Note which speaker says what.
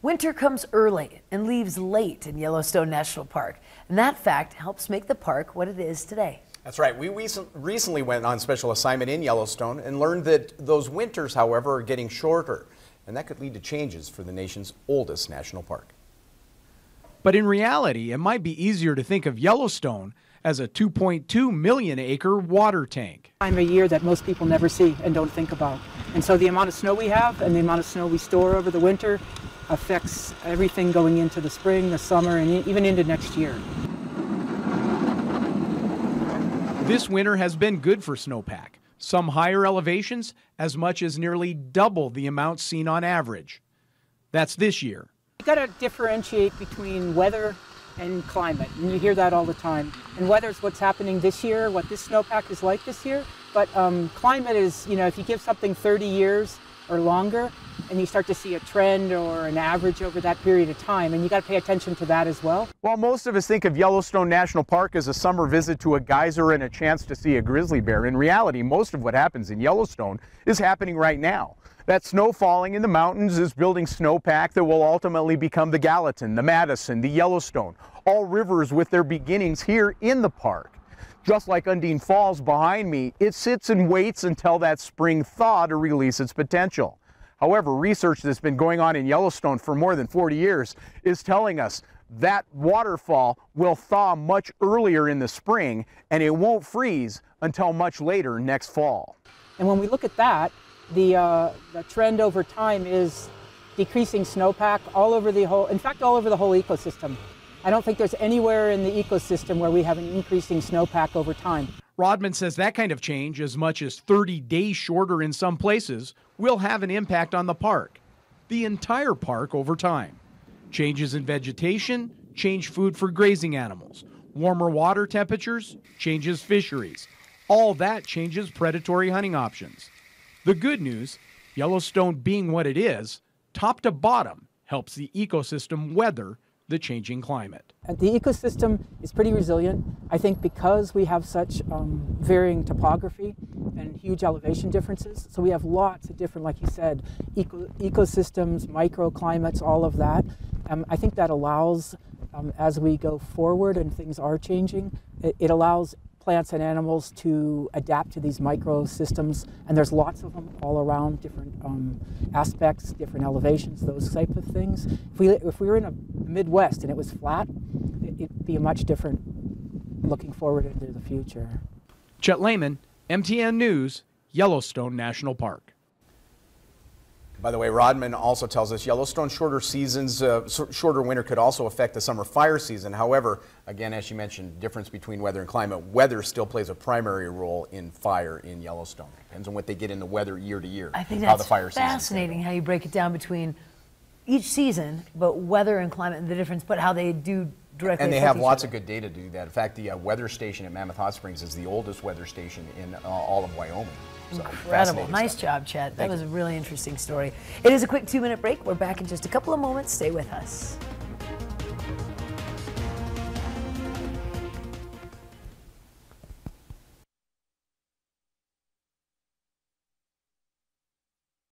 Speaker 1: Winter comes early and leaves late in Yellowstone National Park, and that fact helps make the park what it is today.
Speaker 2: That's right. We recently went on special assignment in Yellowstone and learned that those winters, however, are getting shorter, and that could lead to changes for the nation's oldest national park.
Speaker 3: But in reality, it might be easier to think of Yellowstone as a 2.2 million acre water tank.
Speaker 4: Time of year that most people never see and don't think about. And so the amount of snow we have and the amount of snow we store over the winter affects everything going into the spring, the summer, and even into next year.
Speaker 3: This winter has been good for snowpack. Some higher elevations as much as nearly double the amount seen on average. That's this year.
Speaker 4: You got to differentiate between weather and climate, and you hear that all the time. And weather is what's happening this year, what this snowpack is like this year, but climate is, if you give something 30 years or longer, and you start to see a trend or an average over that period of time, and you got to pay attention to that as well.
Speaker 5: While most of us think of Yellowstone National Park as a summer visit to a geyser and a chance to see a grizzly bear, in reality, most of what happens in Yellowstone is happening right now. That snow falling in the mountains is building snowpack that will ultimately become the Gallatin, the Madison, the Yellowstone, all rivers with their beginnings here in the park. Just like Undine Falls behind me, it sits and waits until that spring thaw to release its potential. However, research that's been going on in Yellowstone for more than 40 years is telling us that waterfall will thaw much earlier in the spring, and it won't freeze until much later next fall.
Speaker 4: And when we look at that, the trend over time is decreasing snowpack all over the whole ecosystem. I don't think there's anywhere in the ecosystem where we have an increasing snowpack over time.
Speaker 3: Rodman says that kind of change, as much as 30 days shorter in some places, will have an impact on the park, the entire park over time. Changes in vegetation change food for grazing animals. Warmer water temperatures changes fisheries. All that changes predatory hunting options. The good news, Yellowstone being what it is, top to bottom helps the ecosystem weather the changing climate.
Speaker 4: The ecosystem is pretty resilient, I think, because we have such varying topography and huge elevation differences. So we have lots of different, like you said, ecosystems, microclimates, all of that. I think that allows, as we go forward and things are changing, it allows plants and animals to adapt to these microsystems, and there's lots of them all around, different aspects, different elevations, those type of things. If we were in the Midwest and it was flat, it'd be a much different looking forward into the future.
Speaker 3: Chet Lehman, MTN News, Yellowstone National Park.
Speaker 2: By the way, Rodman also tells us Yellowstone's shorter winter could also affect the summer fire season. However, again, as you mentioned, difference between weather and climate. Weather still plays a primary role in fire in Yellowstone. Depends on what they get in the weather year to year.
Speaker 1: I think
Speaker 2: how
Speaker 1: that's
Speaker 2: the fire
Speaker 1: fascinating how you break it down between each season, but weather and climate and the difference, but how they do directly.
Speaker 2: And they have lots of good data to do that. In fact, the weather station at Mammoth Hot Springs is the oldest weather station in all of Wyoming. So
Speaker 1: incredible. Nice job, Chet. That was a really interesting story. It is a quick 2-minute break. We're back in just a couple of moments. Stay with us.